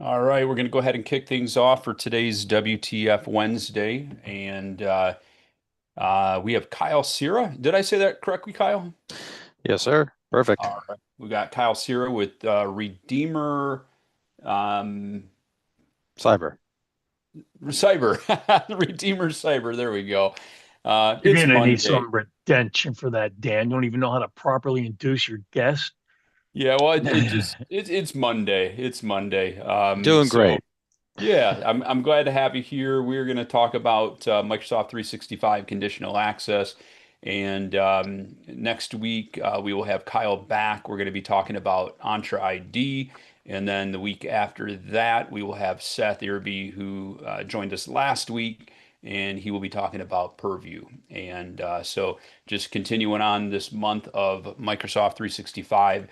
All right, we're going to go ahead and kick things off for today's WTF Wednesday. And we have Kyle Sierra. Did I say that correctly, Kyle? Yes, sir. Perfect. All right. We got Kyle Sierra with Redeemer um, Cyber. Cyber. Redeemer Cyber. There we go. You're It's gonna need Monday. some redemption for that, Dan. You don't even know how to properly induce your guest. Yeah, well, it's Monday. It's Monday. Doing great. Yeah, I'm glad to have you here. We're going to talk about Microsoft 365 conditional access, and next week we will have Kyle back. We're going to be talking about Entra ID, and then the week after that we will have Seth Irby, who joined us last week, and he will be talking about Purview. And so just continuing on this month of Microsoft 365.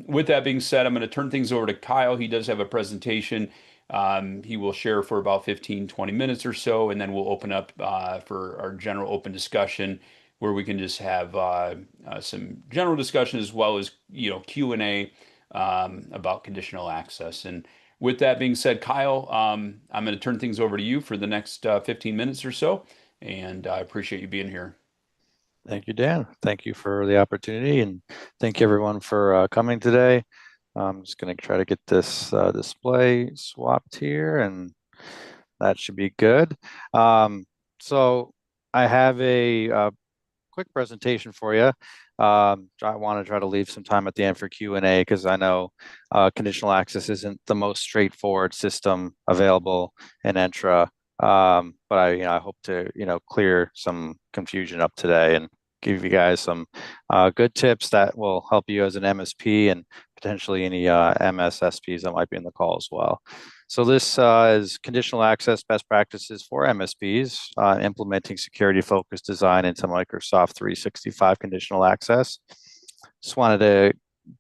With that being said, I'm going to turn things over to Kyle. He does have a presentation. He will share for about 15, 20 minutes or so, and then we'll open up for our general open discussion where we can just have some general discussion as well as Q&A about conditional access. And with that being said, Kyle, I'm going to turn things over to you for the next 15 minutes or so, and I appreciate you being here. Thank you, Dan. Thank you for the opportunity, and thank you everyone for coming today. I'm just going to try to get this display swapped here, and that should be good. So I have a, quick presentation for you. I want to try to leave some time at the end for Q&A because I know conditional access isn't the most straightforward system available in Entra. But I hope to, clear some confusion up today and give you guys some good tips that will help you as an MSP and potentially any MSSPs that might be in the call as well. So this is conditional access best practices for MSPs, implementing security-focused design into Microsoft 365 conditional access. Just wanted to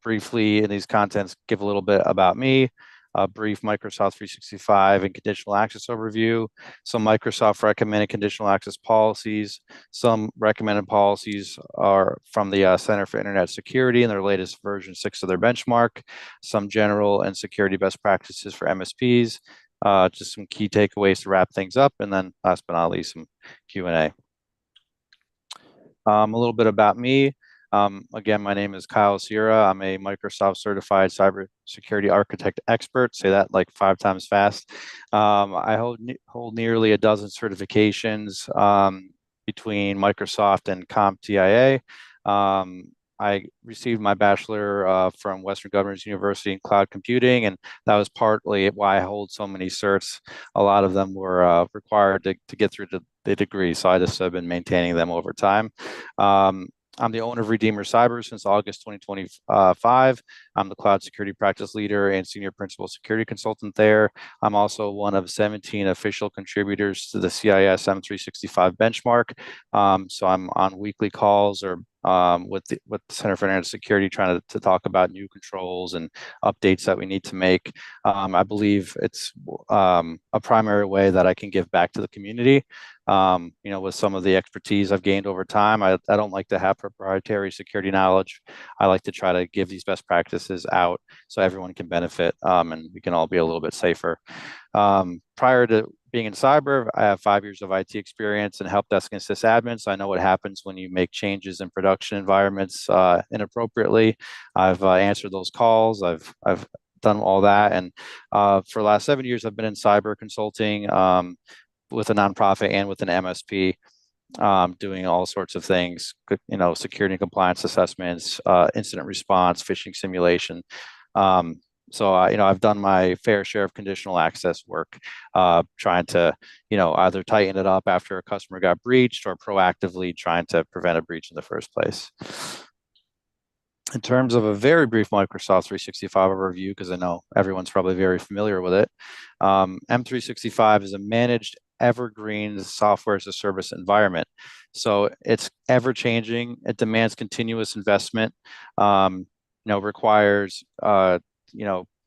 briefly in these contents give a little bit about me, a brief Microsoft 365 and conditional access overview, some Microsoft recommended conditional access policies. Some recommended policies are from the Center for Internet Security in their latest version 6 of their benchmark, some general and security best practices for MSPs, just some key takeaways to wrap things up, and then last but not least, some Q&A. A little bit about me. Again, my name is Kyle Sierra. I'm a Microsoft certified cybersecurity architect expert. Say that like 5 times fast. I hold nearly a dozen certifications between Microsoft and CompTIA. I received my bachelor from Western Governors University in cloud computing, and that was partly why I hold so many certs. A lot of them were required to get through the degree, so I just have been maintaining them over time. I'm the owner of Redeemer Cyber since August 2025. I'm the cloud security practice leader and senior principal security consultant there. I'm also one of 17 official contributors to the CIS M365 benchmark. So I'm on weekly calls or with the Center for Internet Security, trying to talk about new controls and updates that we need to make. I believe it's a primary way that I can give back to the community. With some of the expertise I've gained over time, I don't like to have proprietary security knowledge. I like to try to give these best practices out so everyone can benefit, and we can all be a little bit safer. Prior to being in cyber, I have 5 years of IT experience and help desk and sysadmin, so I know what happens when you make changes in production environments inappropriately. I've answered those calls. I've done all that, and for the last 7 years, I've been in cyber consulting with a nonprofit and with an MSP, doing all sorts of things, security and compliance assessments, incident response, phishing simulation. I've done my fair share of conditional access work, trying to, either tighten it up after a customer got breached or proactively trying to prevent a breach in the first place. In terms of a very brief Microsoft 365 overview, because I know everyone's probably very familiar with it, M365 is a managed evergreen software as a service environment. So it's ever changing. It demands continuous investment, requires,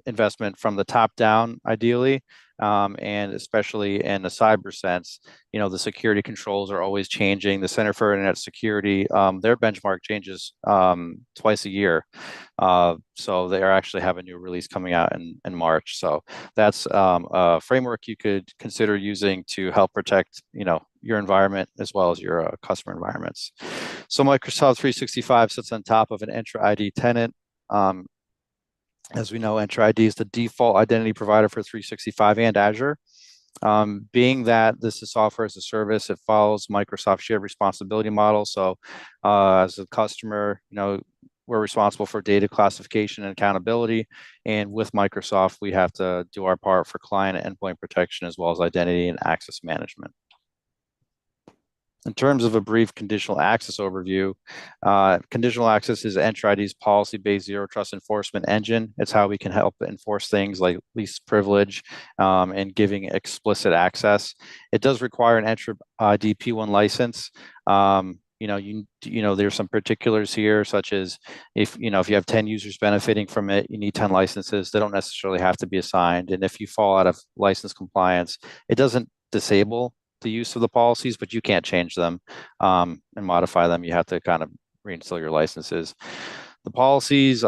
investment from the top down, ideally, And especially in a cyber sense, the security controls are always changing. The Center for Internet Security, their benchmark changes twice a year. So they actually have a new release coming out in March. So that's a framework you could consider using to help protect, your environment as well as your customer environments. So Microsoft 365 sits on top of an Entra ID tenant. As we know, Entra ID is the default identity provider for 365 and Azure. Being that this is software as a service, it follows Microsoft shared responsibility model. So as a customer, we're responsible for data classification and accountability. And with Microsoft, we have to do our part for client and endpoint protection as well as identity and access management. In terms of a brief conditional access overview, conditional access is Entra ID's policy-based zero trust enforcement engine. It's how we can help enforce things like least privilege and giving explicit access. It does require an Entra ID P1 license. There's some particulars here, such as if you have 10 users benefiting from it, you need 10 licenses. They don't necessarily have to be assigned. And if you fall out of license compliance, it doesn't disable the use of the policies, but you can't change them and modify them. You have to kind of reinstall your licenses. The policies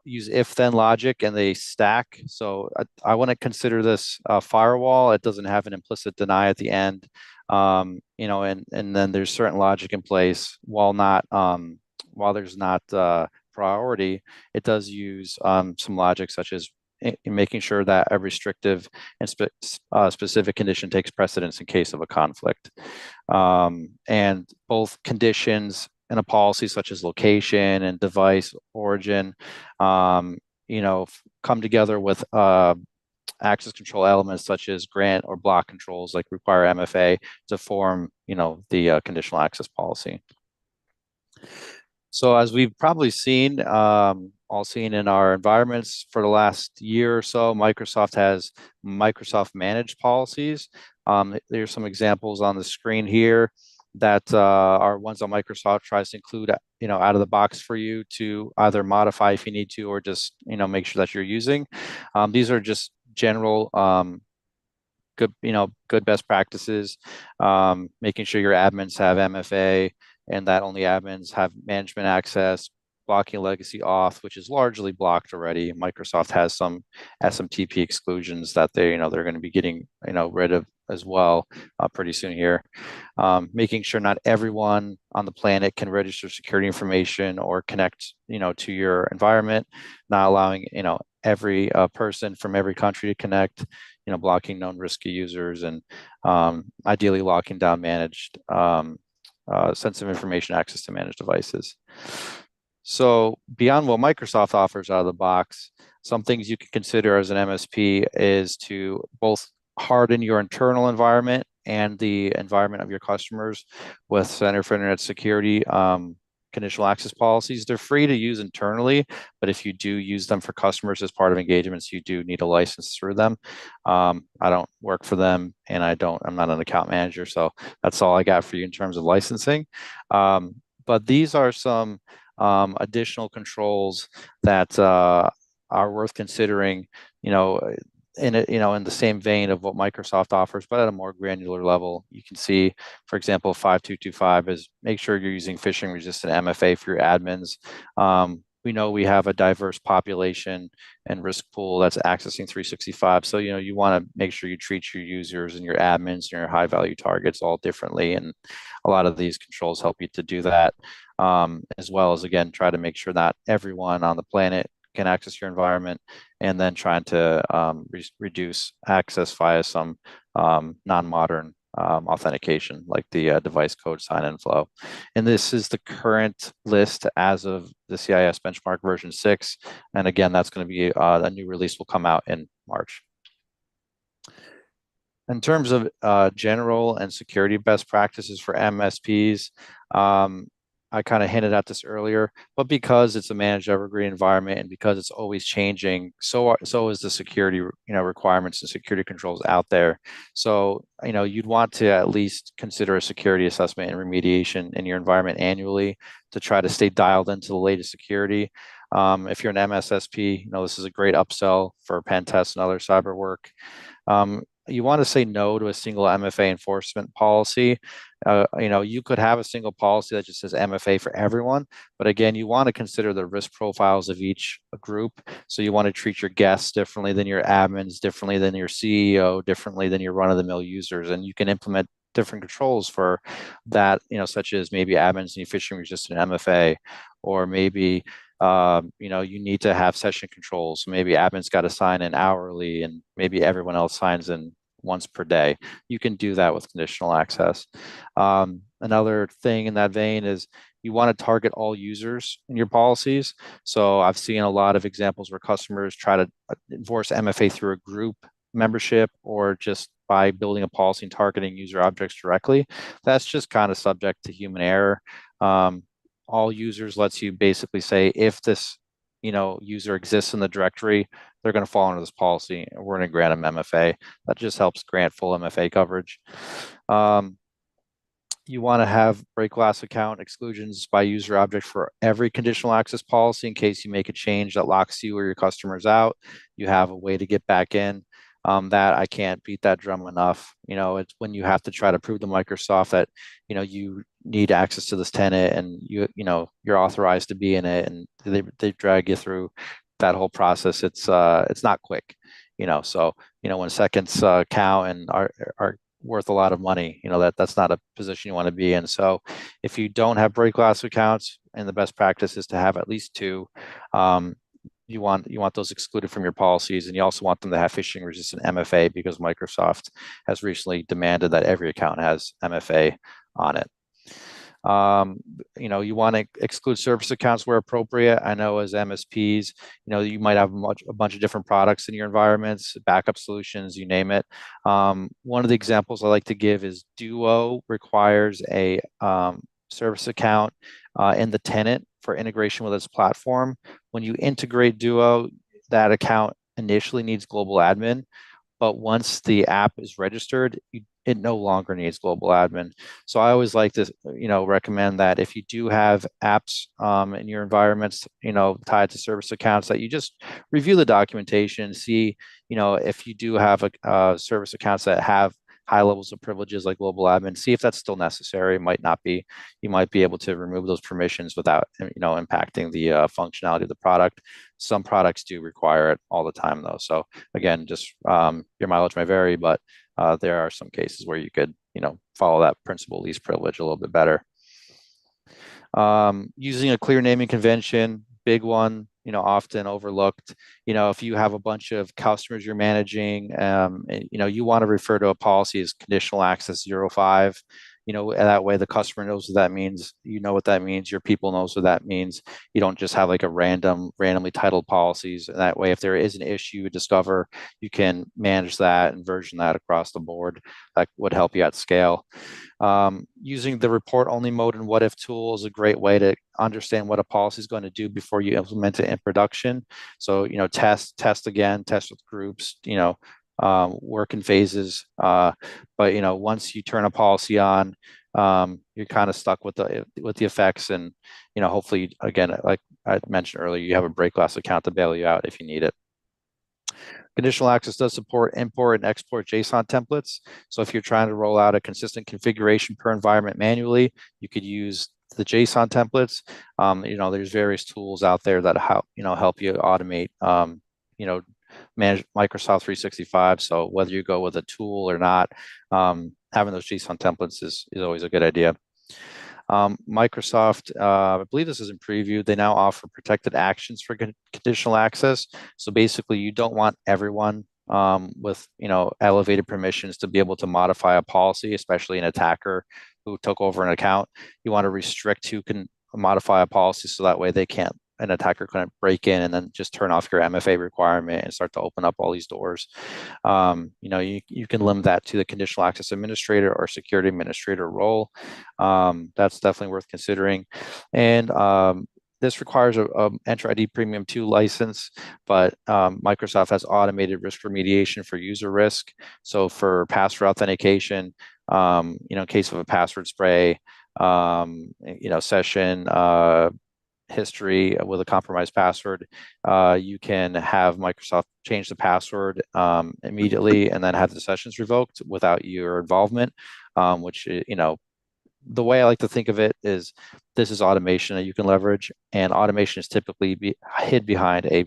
use if-then logic and they stack. So I wouldn't consider this a firewall. It doesn't have an implicit deny at the end. And then there's certain logic in place while there's not priority, it does use some logic such as in making sure that a restrictive and specific condition takes precedence in case of a conflict. And both conditions in a policy such as location and device origin, come together with access control elements such as grant or block controls like require MFA to form, the conditional access policy. So as we've probably seen, all seen in our environments for the last year or so, Microsoft has Microsoft managed policies. There's some examples on the screen here that are ones that Microsoft tries to include, out of the box for you to either modify if you need to, or just, make sure that you're using. These are just general good best practices, making sure your admins have MFA and that only admins have management access, blocking legacy auth, which is largely blocked already. Microsoft has some SMTP exclusions that they're going to be getting rid of as well pretty soon here. Making sure not everyone on the planet can register security information or connect to your environment, not allowing every person from every country to connect, blocking known risky users, and ideally locking down managed sensitive information access to managed devices. So beyond what Microsoft offers out of the box, some things you can consider as an MSP is to both harden your internal environment and the environment of your customers with Center for Internet Security conditional access policies. They're free to use internally, but if you do use them for customers as part of engagements, you do need a license through them. I don't work for them, and I'm not an account manager, so that's all I got for you in terms of licensing. But these are some additional controls that are worth considering, in the same vein of what Microsoft offers, but at a more granular level. You can see, for example, 5225 is make sure you're using phishing resistant MFA for your admins. We know we have a diverse population and risk pool that's accessing 365. So, you want to make sure you treat your users and your admins and your high value targets all differently. And a lot of these controls help you to do that, as well as, again, try to make sure that everyone on the planet can access your environment, and then trying to reduce access via some non-modern authentication, like the device code sign-in flow. And this is the current list as of the CIS benchmark version 6. And again, that's going to be a new release will come out in March. In terms of general and security best practices for MSPs, I kind of hinted at this earlier, but because it's a managed evergreen environment and because it's always changing, so is the security, requirements and security controls out there. So, you'd want to at least consider a security assessment and remediation in your environment annually to try to stay dialed into the latest security. If you're an MSSP, this is a great upsell for pen tests and other cyber work. you want to say no to a single MFA enforcement policy. You could have a single policy that just says MFA for everyone, but again, you want to consider the risk profiles of each group. So you want to treat your guests differently than your admins, differently than your CEO, differently than your run-of-the-mill users, and you can implement different controls for that, such as maybe admins need phishing resistant MFA, or maybe you need to have session controls. So maybe admin's got to sign in hourly and maybe everyone else signs in once per day. You can do that with conditional access. Another thing in that vein is you want to target all users in your policies. So I've seen a lot of examples where customers try to enforce MFA through a group membership or just by building a policy and targeting user objects directly. That's just kind of subject to human error. All users lets you basically say if this user exists in the directory, they're going to fall under this policy and we're going to grant them MFA. That just helps grant full MFA coverage. You want to have break glass account exclusions by user object for every conditional access policy in case you make a change that locks you or your customers out. You have a way to get back in. That I can't beat that drum enough. It's when you have to try to prove to Microsoft that you need access to this tenant and you're authorized to be in it, and they drag you through that whole process. It's not quick. So when seconds count and are worth a lot of money, that's not a position you want to be in. So if you don't have break glass accounts, and the best practice is to have at least two, you want those excluded from your policies, and you also want them to have phishing resistant MFA because Microsoft has recently demanded that every account has MFA on it. You want to exclude service accounts where appropriate. I know as MSPs, you might have a bunch of different products in your environments, backup solutions, you name it. One of the examples I like to give is Duo requires a service account in the tenant for integration with its platform. When you integrate Duo, that account initially needs global admin, but once the app is registered, it no longer needs global admin. So I always like to, recommend that if you do have apps in your environments, tied to service accounts, that you just review the documentation, see, if you do have service accounts that have high levels of privileges like global admin, see if that's still necessary. It might not be. You might be able to remove those permissions without, impacting the functionality of the product. Some products do require it all the time, though. So again, just your mileage may vary, but there are some cases where you could, follow that principle least privilege a little bit better. Using a clear naming convention, big one, often overlooked. If you have a bunch of customers you're managing, you want to refer to a policy as conditional access 05. That way the customer knows what that means. You know what that means. Your people knows what that means. You don't just have like a randomly titled policies. And that way, if there is an issue you discover, you can manage that and version that across the board. That would help you at scale. Using the report only mode and what if tool is a great way to understand what a policy is going to do before you implement it in production. So, test again, test with groups, work in phases. But once you turn a policy on, you're kind of stuck with the effects, and hopefully, again, like I mentioned earlier, you have a break glass account to bail you out if you need it. Conditional access does support import and export JSON templates. So if you're trying to roll out a consistent configuration per environment manually, you could use the JSON templates. There's various tools out there that help you automate, manage Microsoft 365. So whether you go with a tool or not, having those JSON templates is always a good idea. Microsoft, I believe this is in preview, they now offer protected actions for conditional access. So basically, you don't want everyone with elevated permissions to be able to modify a policy, especially an attacker who took over an account. You want to restrict who can modify a policy, so that way an attacker couldn't break in and then just turn off your MFA requirement and start to open up all these doors. You can limit that to the conditional access administrator or security administrator role. That's definitely worth considering. And this requires a Enter ID Premium 2 license, but Microsoft has automated risk remediation for user risk. So for password authentication, in case of a password spray, session, history with a compromised password, you can have Microsoft change the password immediately and then have the sessions revoked without your involvement, which, the way I like to think of it is this is automation that you can leverage, and automation is typically hid behind a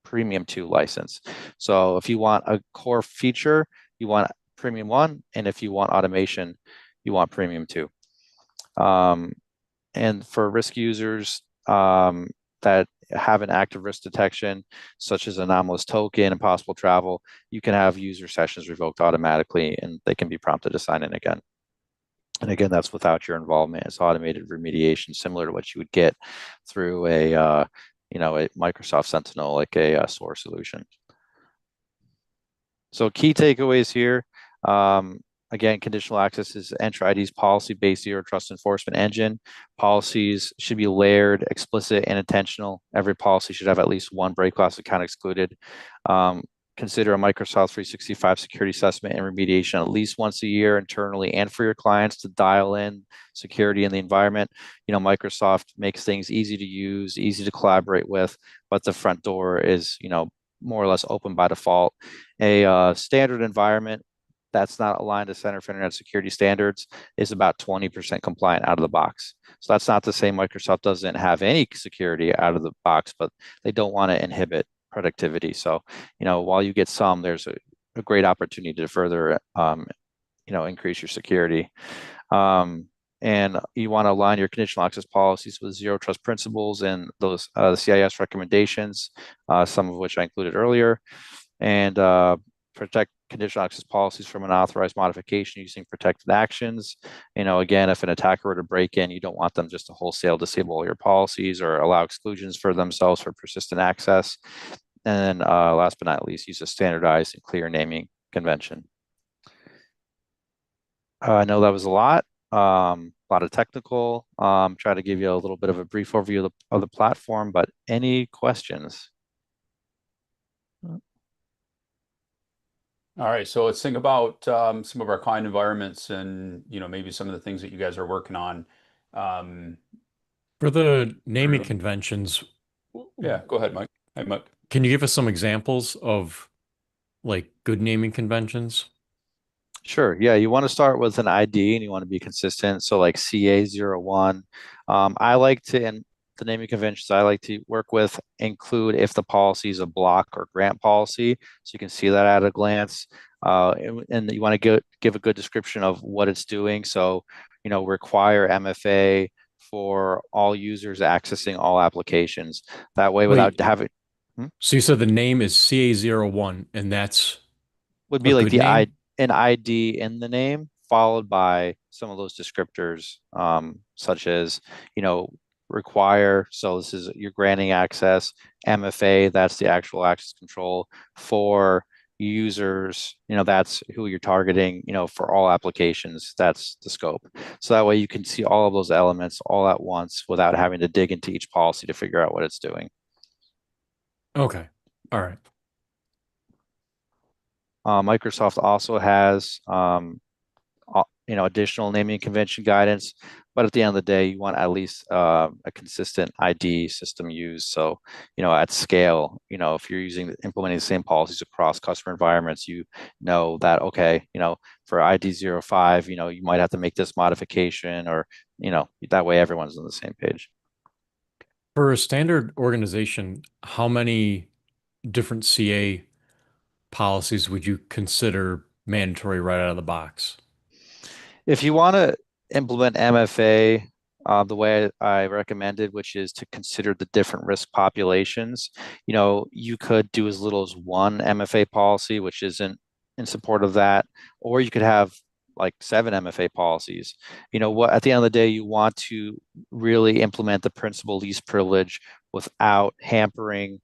Premium 2 license. So if you want a core feature, you want Premium 1, and if you want automation, you want Premium 2. And for risk users that have an active risk detection, such as anomalous token and possible travel, you can have user sessions revoked automatically, and they can be prompted to sign in again. And again, that's without your involvement. It's automated remediation, similar to what you would get through a Microsoft Sentinel, like a SOAR solution. So key takeaways here. Again, conditional access is Entra ID's policy-based zero trust enforcement engine. Policies should be layered, explicit, and intentional. Every policy should have at least one break class account excluded. Consider a Microsoft 365 security assessment and remediation at least once a year internally and for your clients to dial in security in the environment. Microsoft makes things easy to use, easy to collaborate with, but the front door is, more or less open by default. A standard environment that's not aligned to Center for Internet Security standards is about 20% compliant out of the box. So that's not to say Microsoft doesn't have any security out of the box, but they don't want to inhibit productivity. So, while you get some, there's a great opportunity to further, increase your security. And you want to align your conditional access policies with zero trust principles and those the CIS recommendations, some of which I included earlier, and protect conditional access policies from unauthorized modification using protected actions. Again, if an attacker were to break in, you don't want them just to wholesale disable all your policies or allow exclusions for themselves for persistent access. And then last but not least, use a standardized and clear naming convention. I know that was a lot of technical. Try to give you a little bit of a brief overview of the platform, but any questions? All right, so let's think about some of our client environments and maybe some of the things that you guys are working on. For the naming conventions, Yeah, go ahead, Mike. Hey, Mike. can you give us some examples of like good naming conventions? Sure. Yeah, you want to start with an ID and you want to be consistent. So like CA01. I like to, in the naming conventions I like to work with include if the policy is a block or grant policy. So you can see that at a glance. And you want to give a good description of what it's doing. So, require MFA for all users accessing all applications. That way, without Wait, having, so you said the name is CA01 and that's would a be like good name? an ID in the name, followed by some of those descriptors, such as, require. So this is you're granting access. MFA, that's the actual access control for users. That's who you're targeting. For all applications, that's the scope. So that way you can see all of those elements all at once without having to dig into each policy to figure out what it's doing. Okay. All right. Microsoft also has additional naming convention guidance, but at the end of the day, you want at least a consistent ID system used. So, at scale, if you're implementing the same policies across customer environments, you know that, okay, for ID 05, you might have to make this modification or, that way everyone's on the same page. For a standard organization, how many different CA policies would you consider mandatory right out of the box? If you want to implement MFA the way I recommended, which is to consider the different risk populations, you could do as little as one MFA policy, which isn't in support of that, or you could have like 7 MFA policies. What at the end of the day, you want to really implement the principal least privilege without hampering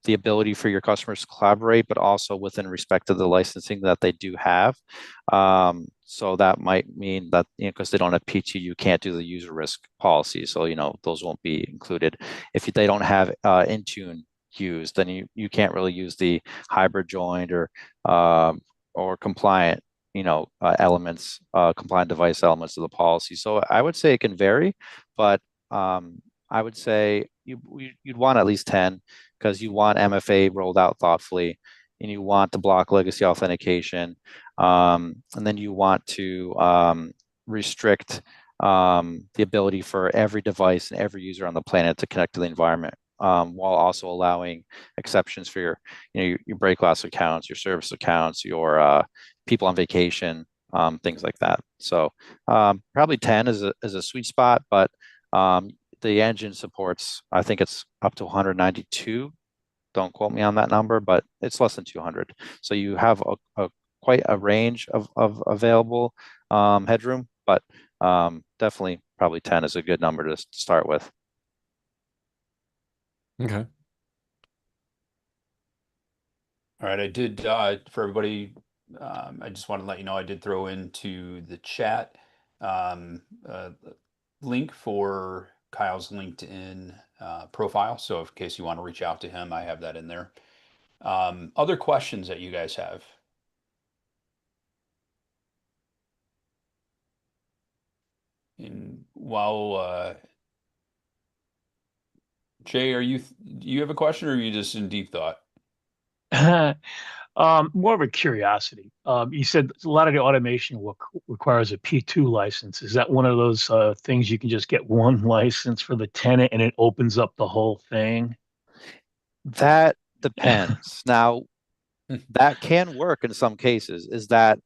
the ability for your customers to collaborate, but also within respect to the licensing that they do have. So that might mean that, because they don't have P2, you can't do the user risk policy. So, those won't be included. If they don't have Intune used, then you can't really use the hybrid joined or compliant, compliant device elements of the policy. So I would say it can vary, but I would say you'd want at least 10 because you want MFA rolled out thoughtfully, and you want to block legacy authentication, and then you want to restrict the ability for every device and every user on the planet to connect to the environment, while also allowing exceptions for your break glass accounts, your service accounts, your people on vacation, things like that. So probably 10 is a sweet spot, but the engine supports, I think it's up to 192. Don't quote me on that number, but it's less than 200. So you have a quite a range of available headroom, but definitely probably 10 is a good number to start with. Okay. All right, I did for everybody. I just want to let you know I did throw into the chat a link for Kyle's LinkedIn profile. So, in case you want to reach out to him, I have that in there. Other questions that you guys have? And while Jay, do you have a question, or are you just in deep thought? More of a curiosity. You said a lot of the automation requires a P2 license. Is that one of those things you can just get one license for the tenant and it opens up the whole thing? That depends. Now, that can work in some cases. Is that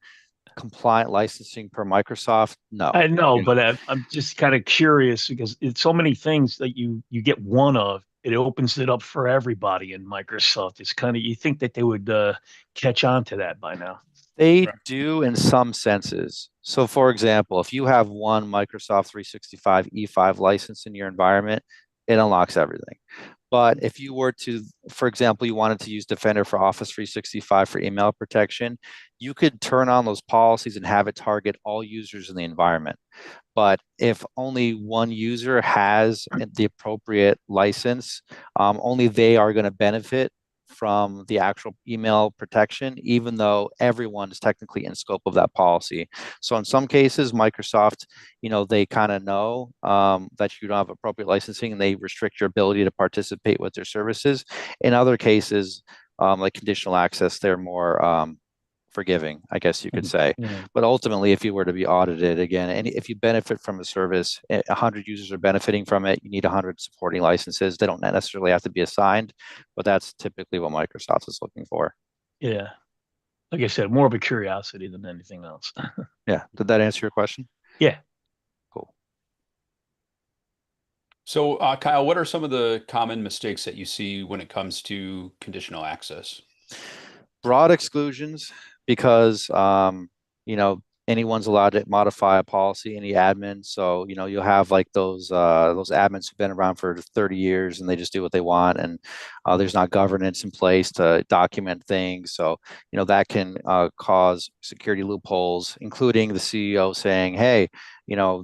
compliant licensing per Microsoft? No. I know, but I'm just kind of curious because it's so many things that you get one of. It opens it up for everybody in Microsoft. It's kind of you think that they would catch on to that by now. They Right. do in some senses. So, for example, if you have one Microsoft 365 E5 license in your environment, it unlocks everything. But if you were to, for example, you wanted to use Defender for Office 365 for email protection, you could turn on those policies and have it target all users in the environment. But if only one user has the appropriate license, only they are going to benefit from the actual email protection, even though everyone is technically in scope of that policy. So in some cases, Microsoft, they kind of know that you don't have appropriate licensing and they restrict your ability to participate with their services. In other cases, like conditional access, they're more forgiving, I guess you could say. Yeah. But ultimately, if you were to be audited again, and if you benefit from a service, 100 users are benefiting from it, you need 100 supporting licenses. They don't necessarily have to be assigned, but that's typically what Microsoft is looking for. Yeah. Like I said, more of a curiosity than anything else. Yeah. Did that answer your question? Yeah. Cool. So, Kyle, what are some of the common mistakes that you see when it comes to conditional access? Broad exclusions because anyone's allowed to modify a policy, any admin. So you'll have like those admins who've been around for 30 years and they just do what they want, and there's not governance in place to document things. So that can cause security loopholes, including the CEO saying, "Hey,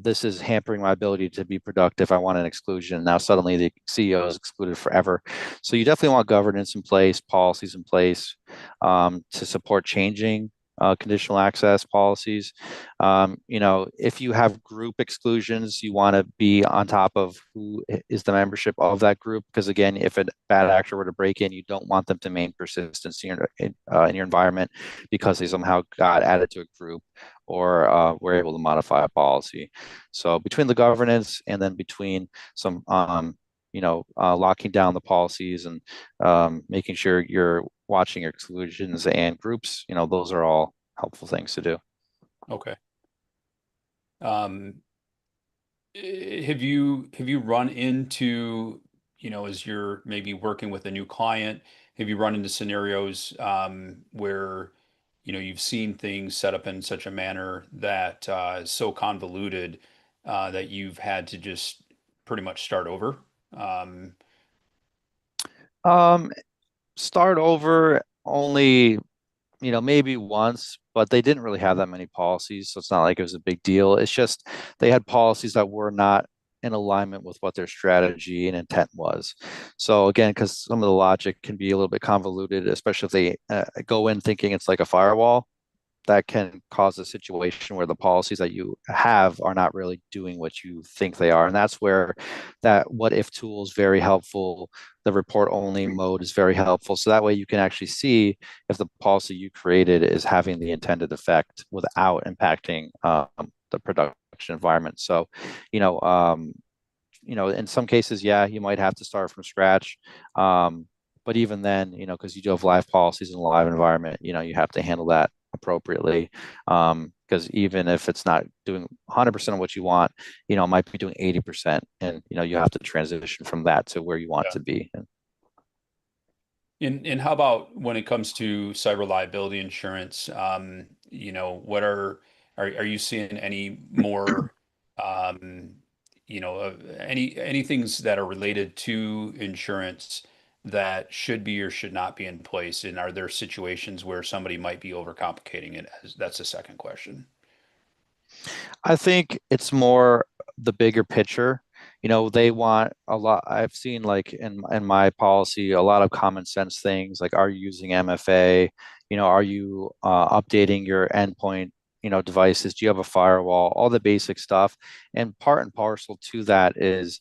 this is hampering my ability to be productive. I want an exclusion." Now suddenly the CEO is excluded forever. So you definitely want governance in place, policies in place, to support changing conditional access policies. If you have group exclusions, you want to be on top of who is the membership of that group, because again, if a bad actor were to break in, you don't want them to maintain persistence in your environment because they somehow got added to a group or were able to modify a policy. So between the governance and then between some locking down the policies and making sure you're watching your exclusions and groups, those are all helpful things to do. Okay. Um, have you run into, as you're maybe working with a new client, have you run into scenarios where, you've seen things set up in such a manner that is so convoluted that you've had to just pretty much start over? Um, Um, Start over only, maybe once, but they didn't really have that many policies, so it's not like it was a big deal. It's just they had policies that were not in alignment with what their strategy and intent was. So again, because some of the logic can be a little bit convoluted, especially if they go in thinking it's like a firewall, that can cause a situation where the policies that you have are not really doing what you think they are. And that's where that what if tool is very helpful. The report only mode is very helpful. So that way you can actually see if the policy you created is having the intended effect without impacting the production environment. So, you know, in some cases, yeah, you might have to start from scratch. But even then, because you do have live policies in a live environment, you have to handle that appropriately. Because even if it's not doing 100% of what you want, it might be doing 80%, and you have to transition from that to where you want Yeah. to be. And how about when it comes to cyber liability insurance? What are you seeing any more, um, any things that are related to insurance that should be or should not be in place? And are there situations where somebody might be overcomplicating it? That's the second question. I think it's more the bigger picture. They want a lot. I've seen like in my policy a lot of common sense things like, are you using MFA? Are you updating your endpoint, devices? Do you have a firewall? All the basic stuff. And part and parcel to that is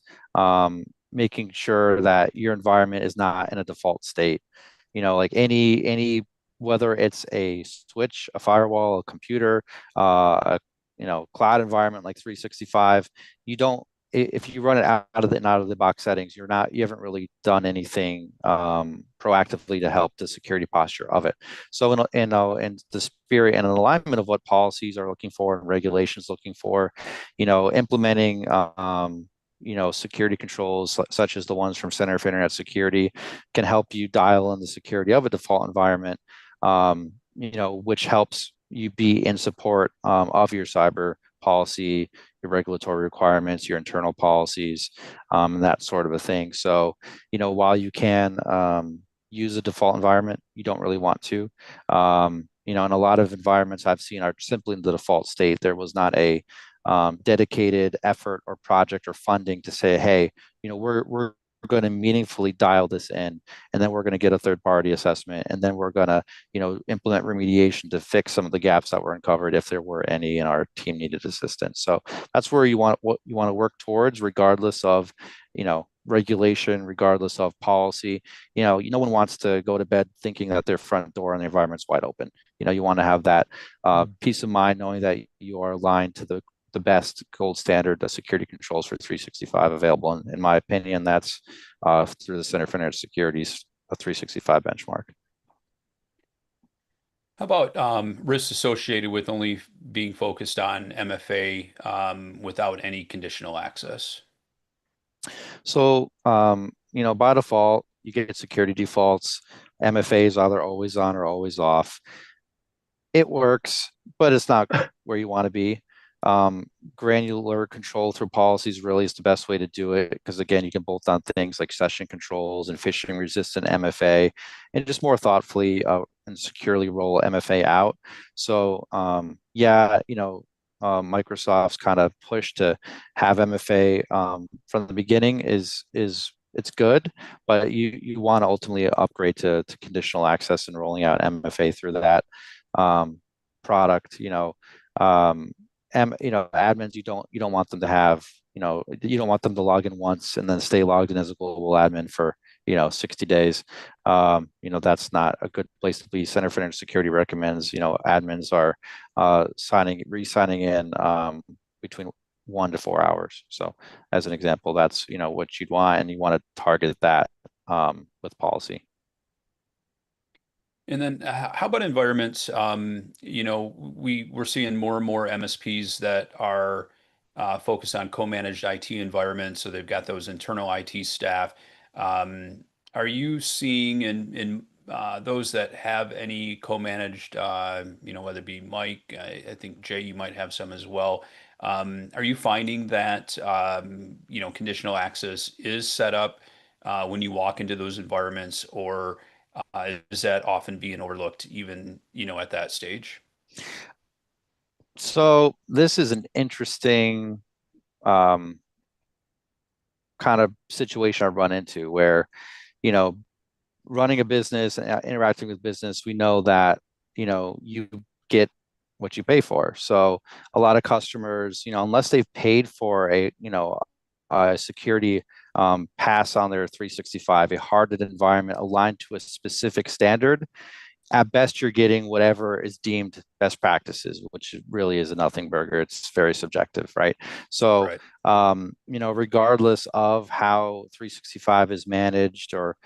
making sure that your environment is not in a default state. Like any whether it's a switch, a firewall, a computer, a cloud environment like 365, you don't, if you run it out of the box settings, you haven't really done anything proactively to help the security posture of it. So in the spirit and in alignment of what policies are looking for and regulations looking for, implementing security controls such as the ones from Center for Internet Security can help you dial in the security of a default environment, which helps you be in support of your cyber policy, your regulatory requirements, your internal policies, and that sort of a thing. So, while you can use a default environment, you don't really want to. In a lot of environments I've seen are simply in the default state. There was not a dedicated effort or project or funding to say, hey, we're going to meaningfully dial this in, and then we're going to get a third party assessment, and then we're going to implement remediation to fix some of the gaps that were uncovered if there were any, and our team needed assistance. So that's where what you want to work towards, regardless of regulation, regardless of policy. No one wants to go to bed thinking that their front door and the environment's wide open. You want to have that peace of mind knowing that you are aligned to the best gold standard security controls for 365 available. And in my opinion, that's through the Center for Internet Security's 365 benchmark. How about risks associated with only being focused on MFA without any conditional access? So, by default, you get security defaults. MFA is either always on or always off. It works, but it's not where you want to be. Granular control through policies really is the best way to do it, because again, you can bolt on things like session controls and phishing resistant MFA, and just more thoughtfully and securely roll MFA out. So Microsoft's kind of push to have MFA from the beginning is it's good, but you want to ultimately upgrade to conditional access and rolling out MFA through that product. Admins, you don't want them to have, you don't want them to log in once and then stay logged in as a global admin for 60 days. That's not a good place to be. Center for Internet Security recommends admins are re-signing in between 1 to 4 hours. So as an example, that's what you'd want, and you want to target that with policy. And then how about environments? We're seeing more and more MSPs that are focused on co-managed IT environments. So they've got those internal IT staff. Are you seeing in those that have any co-managed, whether it be Mike, I think Jay, you might have some as well. Are you finding that, conditional access is set up when you walk into those environments, or is that often being overlooked even, at that stage? So this is an interesting kind of situation I run into where, you know, running a business and interacting with business, we know that, you get what you pay for. So a lot of customers, unless they've paid for a security pass on their 365, a hardened environment aligned to a specific standard, at best you're getting whatever is deemed best practices, which really is a nothing burger. It's very subjective, right? So Right. regardless of how 365 is managed, or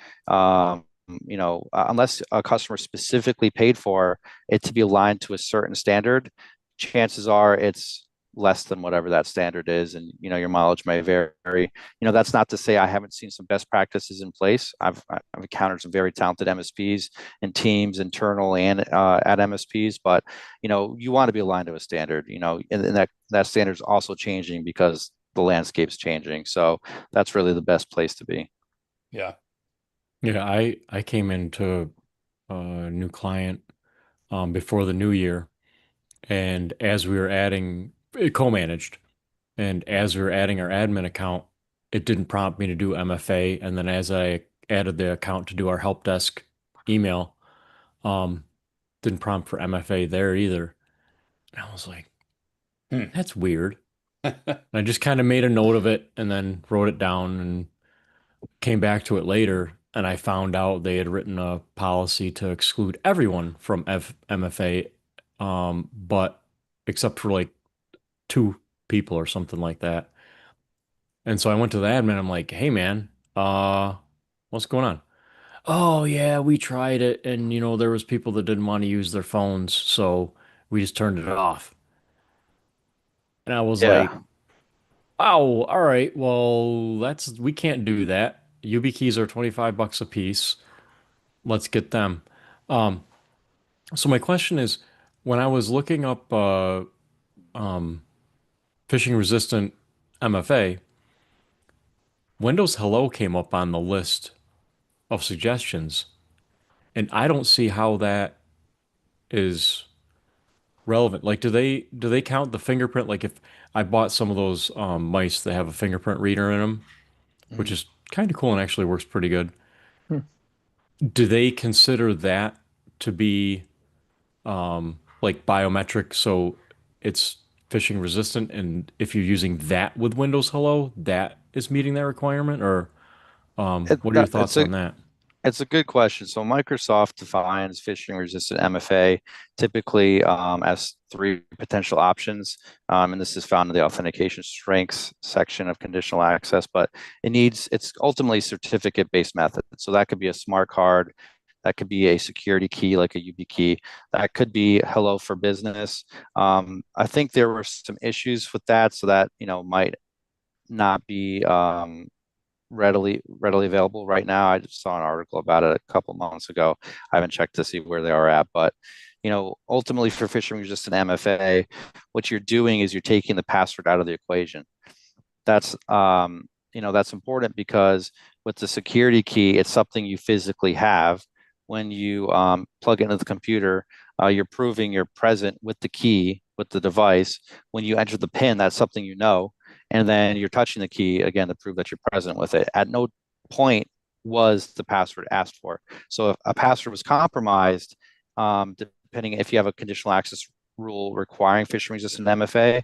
unless a customer specifically paid for it to be aligned to a certain standard, chances are it's less than whatever that standard is, and your mileage may vary. That's not to say I haven't seen some best practices in place. I've encountered some very talented MSPs and teams, internal and at MSPs, but you want to be aligned to a standard. And that standard is also changing because the landscape's changing. So that's really the best place to be. Yeah. Yeah, I came into a new client before the new year, and as we were adding co-managed, and as we were adding our admin account, it didn't prompt me to do MFA, and then as I added the account to do our help desk email, um, didn't prompt for MFA there either. And I was like, Hmm. that's weird. And I just kind of made a note of it and then wrote it down and came back to it later, and I found out they had written a policy to exclude everyone from MFA, but except for like two people or something like that. And so I went to the admin. I'm like, "Hey, man, what's going on?" "Oh, yeah, we tried it, and there was people that didn't want to use their phones, so we just turned it off." And I was like, Yeah. "Oh, all right. Well, we can't do that. YubiKeys are $25 a piece. Let's get them." Um, so my question is, when I was looking up um, phishing resistant MFA, Windows Hello came up on the list of suggestions, and I don't see how that is relevant. Like, do they count the fingerprint? Like, if I bought some of those mice that have a fingerprint reader in them, which Mhm. is kind of cool and actually works pretty good, Hmm. do they consider that to be like biometric, so it's phishing resistant? And if you're using that with Windows Hello, that is meeting that requirement? Or It, what are your that, thoughts on that? it's a good question. So Microsoft defines phishing resistant MFA typically as three potential options. And this is found in the authentication strengths section of conditional access, but it's ultimately certificate-based method. So that could be a smart card, that could be a security key like a YubiKey, that could be Hello for Business. I think there were some issues with that, so that might not be readily available right now. I just saw an article about it a couple months ago. I haven't checked to see where they are at, but ultimately for phishing resistant MFA, what you're doing is you're taking the password out of the equation. That's important because with the security key, it's something you physically have. When you plug it into the computer, you're proving you're present with the key, with the device. When you enter the PIN, that's something you know, and then you're touching the key again to prove that you're present with it. At no point was the password asked for. So if a password was compromised, depending if you have a conditional access rule requiring phishing resistant MFA,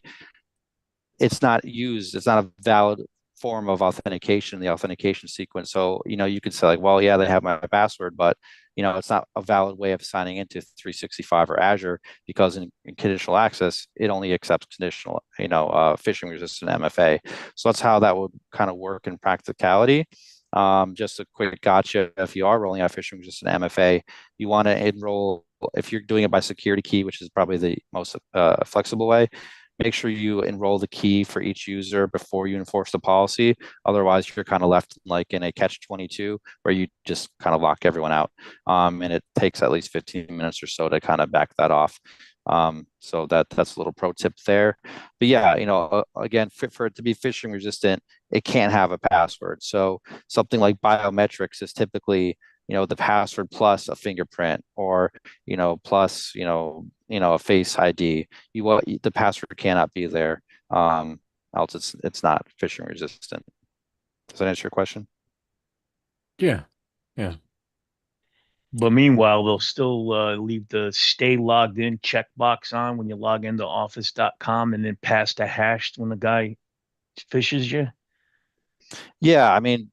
it's not used. It's not a valid form of authentication in the authentication sequence. So, you could say like, well, yeah, they have my password, but it's not a valid way of signing into 365 or Azure because in conditional access, it only accepts conditional, phishing resistant MFA. So that's how that would kind of work in practicality. Just a quick gotcha. If you are rolling out phishing resistant MFA, you want to enroll, if you're doing it by security key, which is probably the most flexible way, make sure you enroll the key for each user before you enforce the policy. Otherwise, you're kind of left like in a catch-22 where you just kind of lock everyone out. And it takes at least 15 minutes or so to kind of back that off. So that's a little pro tip there. But yeah, again, for it to be phishing resistant, it can't have a password. So something like biometrics is typically the password plus a fingerprint, or plus a face ID. The password cannot be there, else it's not phishing resistant. Does that answer your question? Yeah. Yeah. But meanwhile, they'll still leave the stay logged in checkbox on when you log into office.com and then pass the hash when the guy fishes you. Yeah, I mean,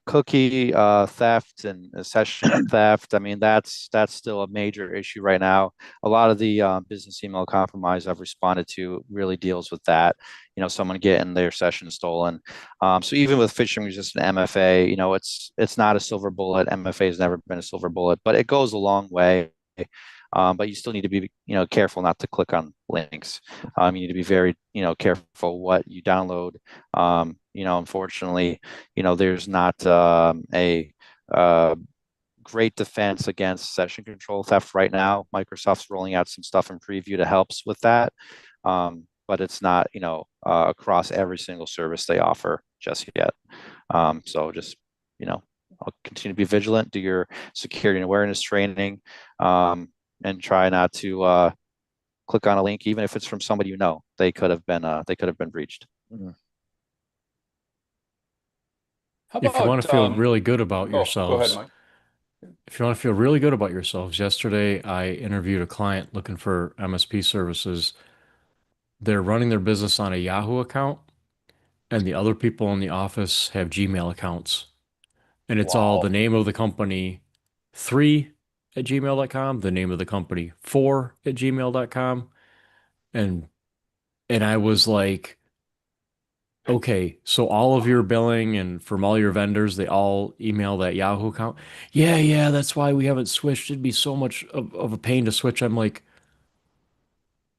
cookie theft and session theft. I mean, that's still a major issue right now. A lot of the business email compromise I've responded to really deals with that. Someone getting their session stolen. So even with phishing resistant MFA, it's not a silver bullet. MFA has never been a silver bullet, but it goes a long way. But you still need to be, careful not to click on links. You need to be very, careful what you download. Unfortunately, there's not a great defense against session control theft right now. Microsoft's rolling out some stuff in preview that helps with that, but it's not, across every single service they offer just yet. So just, I'll continue to be vigilant, do your security and awareness training, and try not to click on a link, even if it's from somebody they could have been breached. Mhm. How If you want about to feel really good about oh, go ahead, yourselves, Mike. if you want to feel really good about yourselves, yesterday I interviewed a client looking for MSP services. They're running their business on a Yahoo account, and the other people in the office have Gmail accounts. And it's all the Wow. name of the company, 3 at gmail.com, the name of the company, 4 at gmail.com. And and I was like, okay, so all of your billing and from all your vendors, they all email that Yahoo account. Yeah, yeah, that's why we haven't switched. It'd be so much of a pain to switch. I'm like,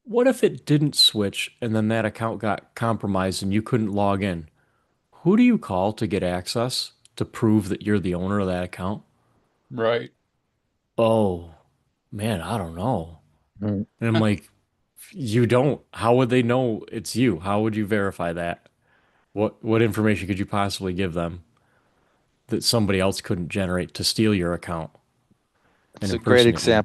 what if it didn't switch and then that account got compromised and you couldn't log in? Who do you call to get access to prove that you're the owner of that account? Right. Oh, man, I don't know. Mhm. And I'm like, you don't. How would they know it's you? How would you verify that? What information could you possibly give them that somebody else couldn't generate to steal your account and It's impersonate you?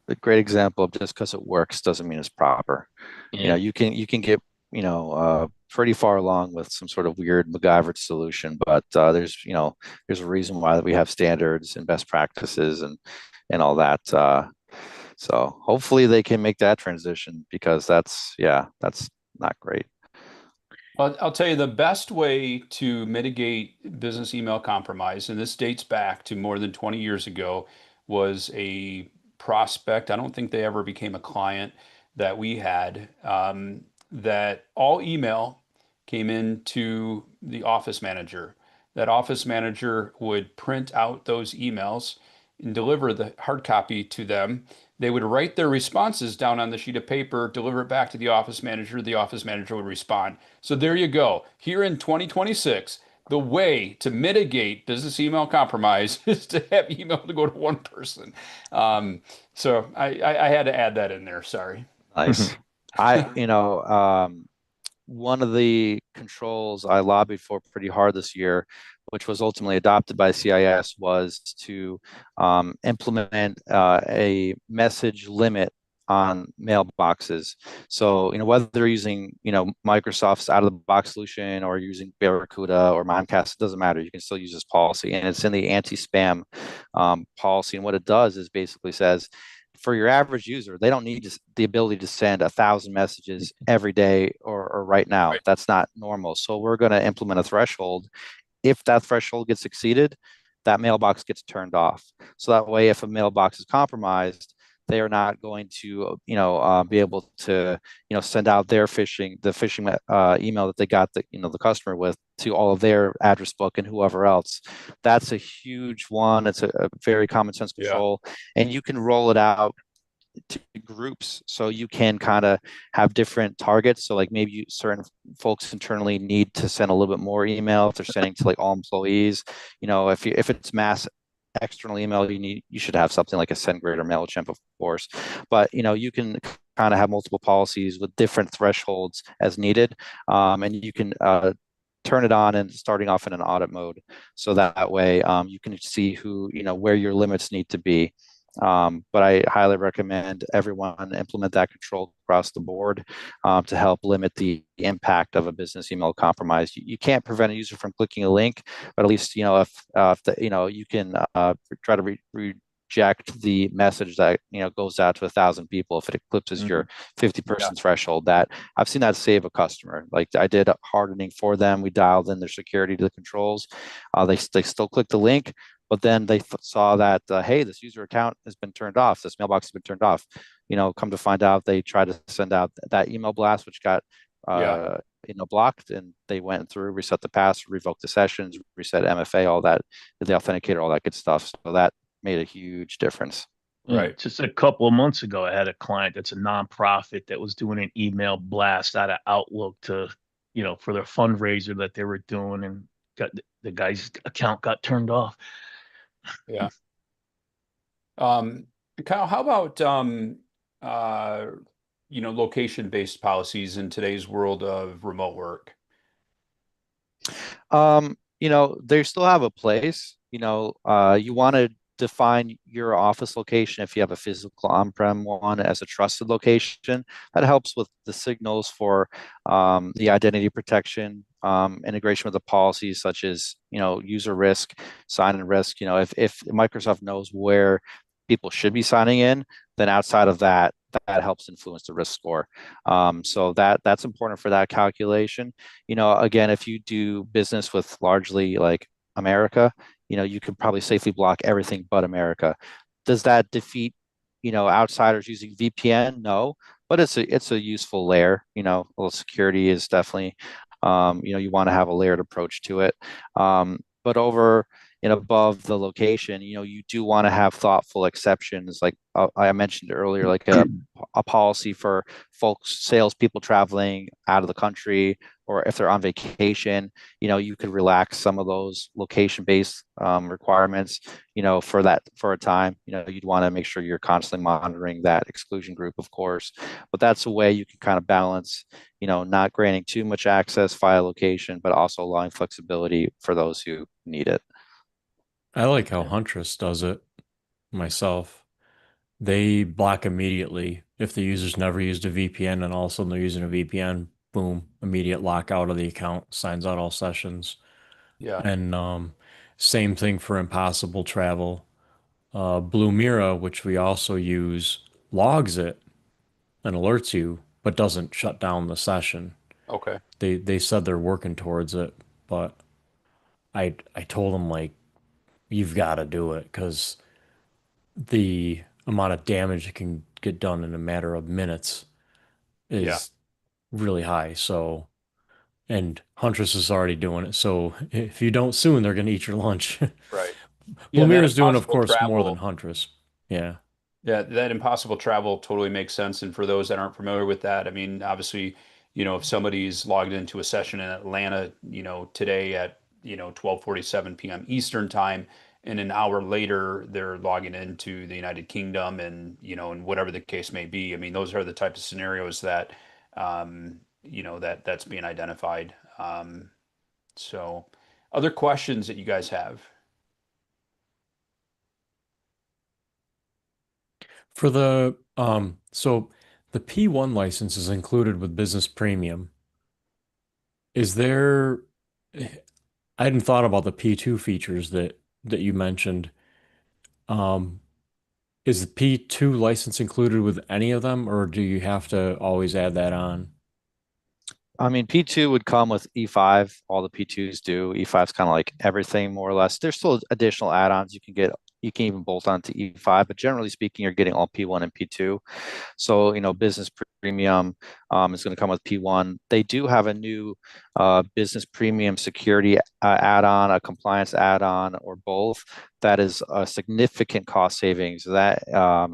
a great example of just because it works doesn't mean it's proper. Yeah. You can get, pretty far along with some sort of weird MacGyver solution, but there's a reason why we have standards and best practices and all that. So hopefully they can make that transition because that's not great. Well, I'll tell you the best way to mitigate business email compromise, and this dates back to more than 20 years ago, was a prospect. I don't think they ever became a client that we had, that all email came into the office manager. That office manager would print out those emails and deliver the hard copy to them. They would write their responses down on the sheet of paper, deliver it back to the office manager. The office manager would respond. So there you go. Here in 2026, the way to mitigate business email compromise is to have email to go to one person. So I had to add that in there. Sorry. Nice. I, one of the controls I lobbied for pretty hard this year, which was ultimately adopted by CIS, was to implement a message limit on mailboxes. So, whether they're using, Microsoft's out of the box solution or using Barracuda or Mimecast, it doesn't matter. You can still use this policy. And it's in the anti-spam policy. And what it does is basically says, for your average user, they don't need the ability to send 1,000 messages every day or right now. Right. That's not normal. So we're going to implement a threshold. If that threshold gets exceeded, that mailbox gets turned off. So that way, if a mailbox is compromised, they are not going to, be able to, send out the phishing email that they got the customer with to all of their address book and whoever else. That's a huge one. It's a very common sense Yeah. control, and you can roll it out to groups so you can kind of have different targets. So like maybe certain folks internally need to send a little bit more email if they're sending to like all employees. If it's mass external email, you should have something like a SendGrid or MailChimp, of course. But you can kind of have multiple policies with different thresholds as needed, and you can turn it on and starting off in an audit mode, so that way you can see where your limits need to be. But I highly recommend everyone implement that control across the board to help limit the impact of a business email compromise. You can't prevent a user from clicking a link, but at least if you can try to reject the message that goes out to 1,000 people if it eclipses your 50-person threshold. That I've seen that save a customer. Like I did hardening for them. We dialed in their security to the controls. They still clicked the link, but then they saw that hey, this user account has been turned off. This mailbox has been turned off. Come to find out, they tried to send out that email blast, which got blocked, and they went through, reset the password, revoked the sessions, reset MFA, all that, the authenticator, all that good stuff. So that made a huge difference. Right. Just a couple of months ago, I had a client that's a nonprofit that was doing an email blast out of Outlook to, for their fundraiser that they were doing, and got the guy's account got turned off. Yeah. Kyle, how about location-based policies in today's world of remote work? They still have a place. You want to define your office location if you have a physical on-prem one as a trusted location. That helps with the signals for the identity protection, integration with the policies such as user risk, sign-in risk. If Microsoft knows where people should be signing in, then outside of that, that helps influence the risk score. So that's important for that calculation. Again, if you do business with largely like America, you could probably safely block everything but America. Does that defeat, outsiders using VPN? No, but it's a useful layer. Well, security is definitely, you want to have a layered approach to it. But over and above the location, you do want to have thoughtful exceptions, like I mentioned earlier, like a policy for folks, salespeople traveling out of the country, or if they're on vacation, you could relax some of those location-based requirements, for a time. You'd want to make sure you're constantly monitoring that exclusion group, of course, but that's a way you can kind of balance, not granting too much access via location, but also allowing flexibility for those who need it. I like how Huntress does it myself. They block immediately if the user's never used a VPN and all of a sudden they're using a VPN, boom, immediate lockout of the account, signs out all sessions. Yeah. And same thing for impossible travel. Blue Mira, which we also use, logs it and alerts you, but doesn't shut down the session. Okay. They said they're working towards it, but I told them like you've got to do it because the amount of damage that can get done in a matter of minutes Yeah. is really high. So, and Huntress is already doing it. So if you don't soon, they're going to eat your lunch. Right. Yeah, Blue that is doing, of impossible course, more than travel. Huntress. Yeah. Yeah, that impossible travel totally makes sense. And for those that aren't familiar with that, I mean, obviously, if somebody's logged into a session in Atlanta, today at, 12:47 p.m. Eastern time, and an hour later they're logging into the United Kingdom and whatever the case may be. I mean, those are the types of scenarios that, that's being identified. So other questions that you guys have? For the so the P1 license is included with Business Premium. Is there I hadn't thought about the P2 features that you mentioned. Um, is the P2 license included with any of them, or do you have to always add that on? I mean, P2 would come with E5. All the P2s do. E5 is kind of like everything, more or less. There's still additional add-ons you can get. You can even bolt onto E5, but generally speaking, you're getting all P1 and P2. So, Business Premium is going to come with P1. They do have a new Business Premium security add-on, a compliance add-on, or both. That is a significant cost savings. That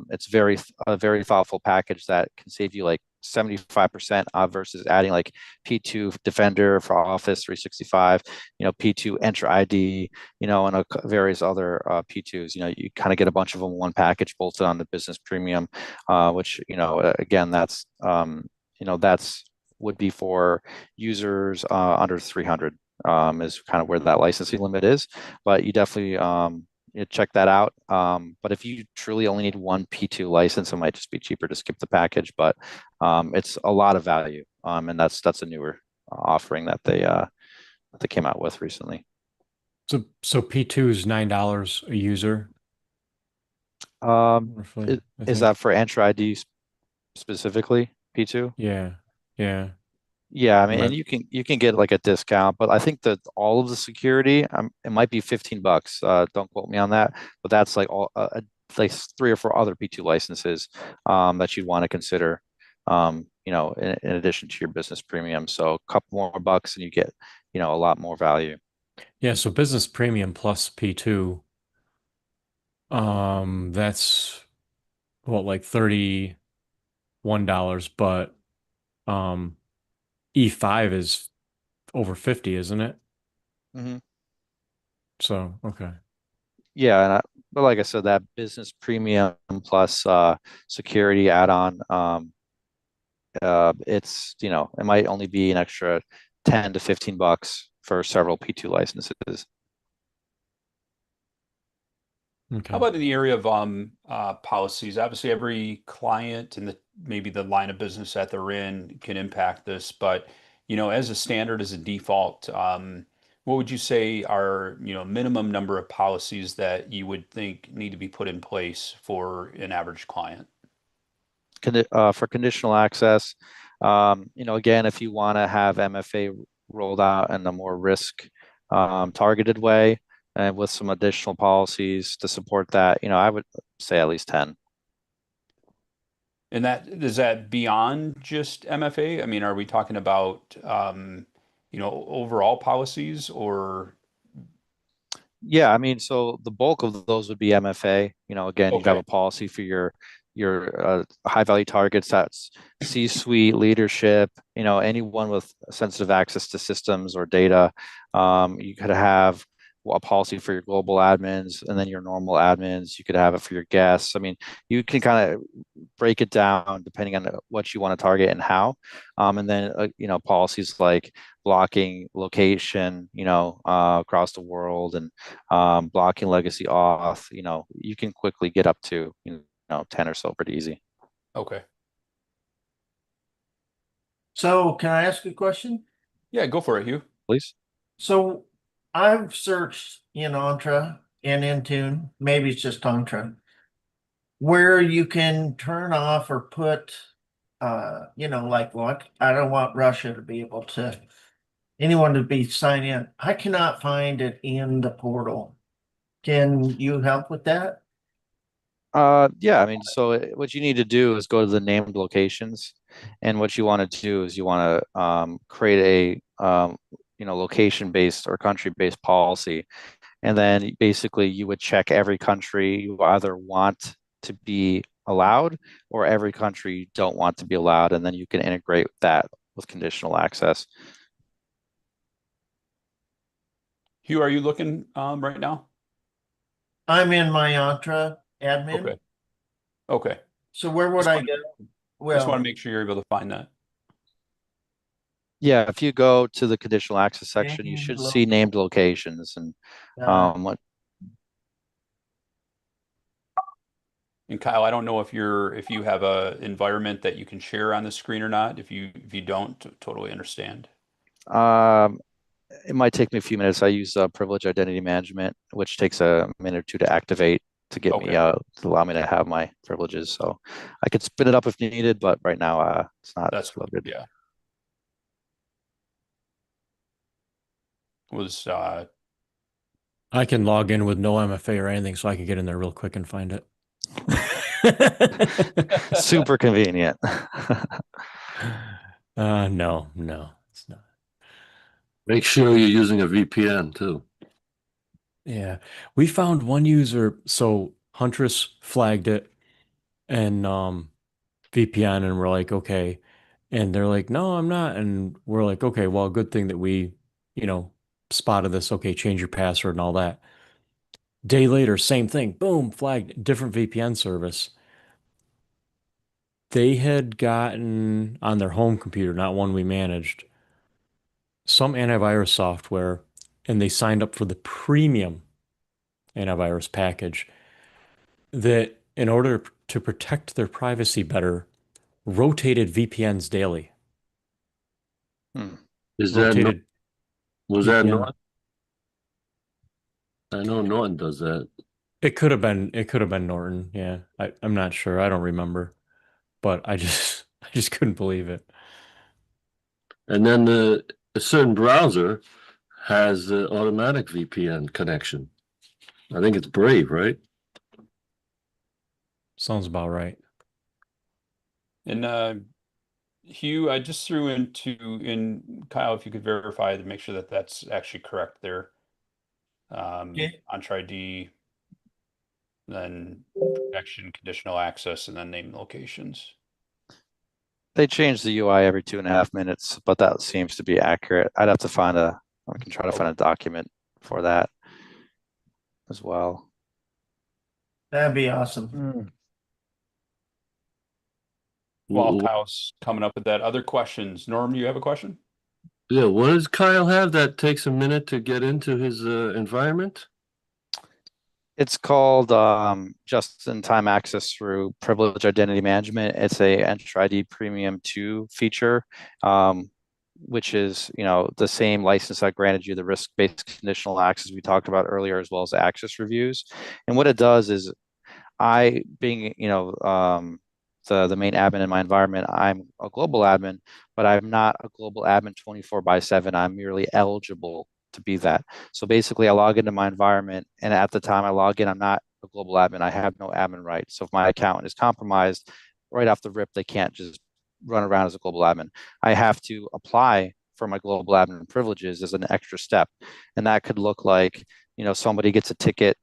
it's a very thoughtful package that can save you like 75% versus adding like P2 Defender for Office 365, P2 Enter ID, and various other P2s. You kind of get a bunch of them in one package bolted on the Business Premium, which, again, that's would be for users under 300 is kind of where that licensing limit is. But you definitely check that out. But if you truly only need one P2 license, it might just be cheaper to skip the package. But it's a lot of value, and that's a newer offering that they came out with recently. So P2 is $9 a user. Roughly, I Is think. that for Entra ID specifically, P2? Yeah. Yeah. Yeah, I mean, and Okay. you can get like a discount, but I think that all of the security, it might be $15. Don't quote me on that, but that's like like three or four other P2 licenses that you'd want to consider, in addition to your business premium. So a couple more bucks and you get, a lot more value. Yeah, so business premium plus P2, that's what, like $31, but um E5 is over 50, isn't it? Hmm. So, okay. Yeah, but like I said, that business premium plus security add-on, it might only be an extra 10 to 15 bucks for several P2 licenses. How Okay. about in the area of policies? Obviously, every client and maybe the line of business that they're in can impact this, but as a standard, as a default, what would you say are minimum number of policies that you would think need to be put in place for an average client? For conditional access, again, if you want to have MFA rolled out in a more risk targeted way and with some additional policies to support that, I would say at least 10. And that is that beyond just MFA? I mean, are we talking about overall policies or Yeah, I mean, so the bulk of those would be MFA. Again, you'd have okay, a policy for your high value targets. That's C-suite leadership. Anyone with sensitive access to systems or data. You could have a policy for your global admins, and then your normal admins. You could have it for your guests. I mean, you can kind of break it down depending on what you want to target and how. And then policies like blocking location, across the world, and blocking legacy auth. You can quickly get up to 10 or so pretty easy. okay. So, can I ask a question? Yeah, go for it, Hugh. Please. So, I've searched in Entra and Intune, maybe it's just Entra, where you can turn off or put, like, look, I don't want Russia to be able to, anyone to be signed in. I cannot find it in the portal. Can you help with that? Yeah, I mean, so what you need to do is go to the named locations, and what you want to do is you want to create a location-based or country-based policy, and then basically you would check every country you either want to be allowed or every country you don't want to be allowed, and then you can integrate that with conditional access. Hugh, are you looking right now? I'm in my Entra admin. Okay. Okay. So where would Just I want, go? just want to Well, make sure you're able to find that. Yeah, if you go to the conditional access section, you named should see named locations, and uh, what And Kyle, I don't know if you have a environment that you can share on the screen or not. If you don't, totally understand. um, it might take me a few minutes. I use privilege identity management, which takes a minute or two to activate to get me Okay. to allow me to have my privileges. So I could spin it up if needed, but right now it's not That's loaded. yeah. Was I can log in with no MFA or anything, so I can get in there real quick and find it. Super convenient. No, no, it's not. Make sure you're using a VPN too. Yeah. We found one user, so Huntress flagged it and VPN, and we're like, okay. And they're like, no, I'm not. And we're like, okay, well, good thing that we, you know, spotted this. Okay, change your password and all that. Day later, same thing. Boom, flagged, different VPN service. They had gotten on their home computer, not one we managed, some antivirus software, and they signed up for the premium antivirus package that, in order to protect their privacy better, rotated VPNs daily. Hmm. Is that Rotated was that VPN. Norton? I know Norton does that. It could have been Norton. Yeah. I'm not sure. I don't remember. But I just couldn't believe it. And then a certain browser has the automatic VPN connection. I think it's Brave, right? Sounds about right. And Hugh, I just threw in Kyle, if you could verify to make sure that that's actually correct there. Okay. Entra ID, then protection, conditional access, and then name locations. They change the UI every 2.5 minutes, but that seems to be accurate. I can try to find a document for that as well. That'd be awesome. Mm. While Kyle's coming up with that, other questions. Norm, you have a question? Yeah, what does Kyle have that takes a minute to get into his environment? It's called just-in-time access through privileged identity management. It's a Entra ID Premium 2 feature, which is, the same license that granted you the risk-based conditional access we talked about earlier, as well as access reviews. And what it does is I, being, the main admin in my environment, I'm a global admin, but I'm not a global admin 24/7. I'm merely eligible to be that. So basically, I log into my environment, and at the time I log in, I'm not a global admin. I have no admin rights. So if my account is compromised, right off the rip, they can't just run around as a global admin. I have to apply for my global admin privileges as an extra step, and that could look like, somebody gets a ticket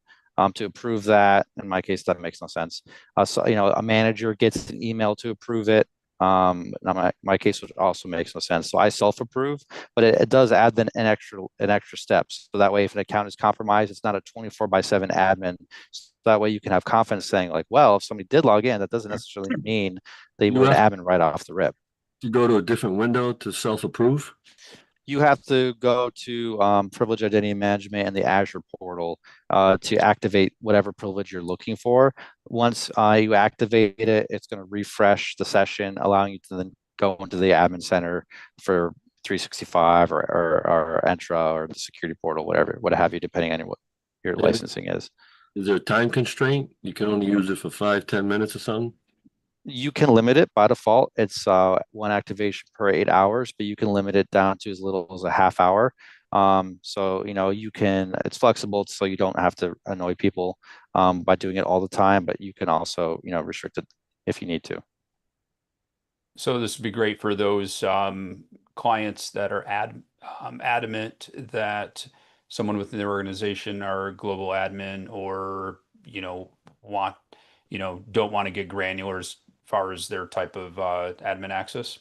to approve that. In my case, that makes no sense. So, a manager gets an email to approve it. Now my case which also makes no sense. So I self-approve, but it does add then an extra step. So that way, if an account is compromised, it's not a 24/7 admin. So that way you can have confidence saying like, well, if somebody did log in, that doesn't necessarily mean they You were an have admin right off the rip. to go to a different window to self-approve? You have to go to privilege identity management and the Azure portal to activate whatever privilege you're looking for. Once you activate it, it's going to refresh the session, allowing you to then go into the admin center for 365 or Entra or the security portal, whatever, what have you, depending on what your And licensing is. is there a time constraint? You can only use it for 5, 10 minutes or something? You can limit it by default. It's one activation per 8 hours, but you can limit it down to as little as a half hour. So it's flexible, so you don't have to annoy people by doing it all the time, but you can also, restrict it if you need to. So this would be great for those clients that are adamant that someone within their organization are a global admin or, want, don't want to get granular as far as their type of admin access.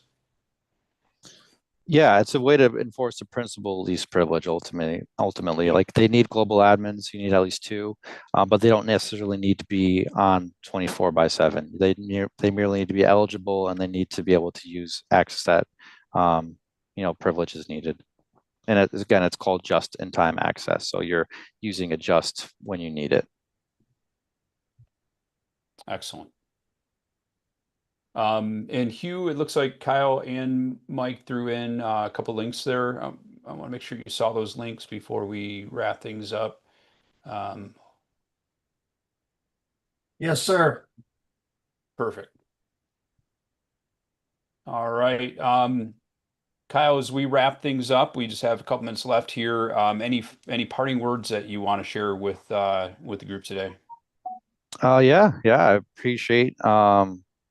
Yeah, it's a way to enforce the principle of least privilege ultimately. Yeah. Like they need global admins, you need at least two, but they don't necessarily need to be on 24/7. They merely need to be eligible, and they need to be able to use access that privilege is needed. And again, it's called just-in-time access. So you're using it just when you need it. Excellent. And Hugh, it looks like Kyle and Mike threw in a couple links there. I want to make sure you saw those links before we wrap things up. Um, Yes, sir. Perfect. All right. Kyle, as we wrap things up, we just have a couple minutes left here. Any parting words that you want to share with the group today? Yeah, I appreciate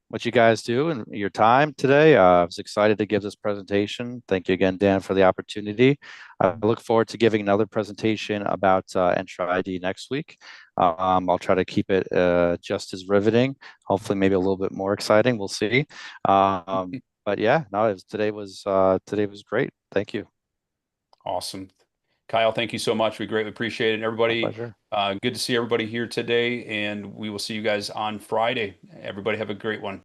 what you guys do and your time today. I was excited to give this presentation. Thank you again, Dan, for the opportunity. I look forward to giving another presentation about Entra ID next week. I'll try to keep it just as riveting, hopefully maybe a little bit more exciting. We'll see. But yeah, no, today was great. Thank you. Awesome. Kyle, thank you so much. We greatly appreciate it. And My everybody, pleasure. good to see everybody here today, and we will see you guys on Friday. Everybody have a great one.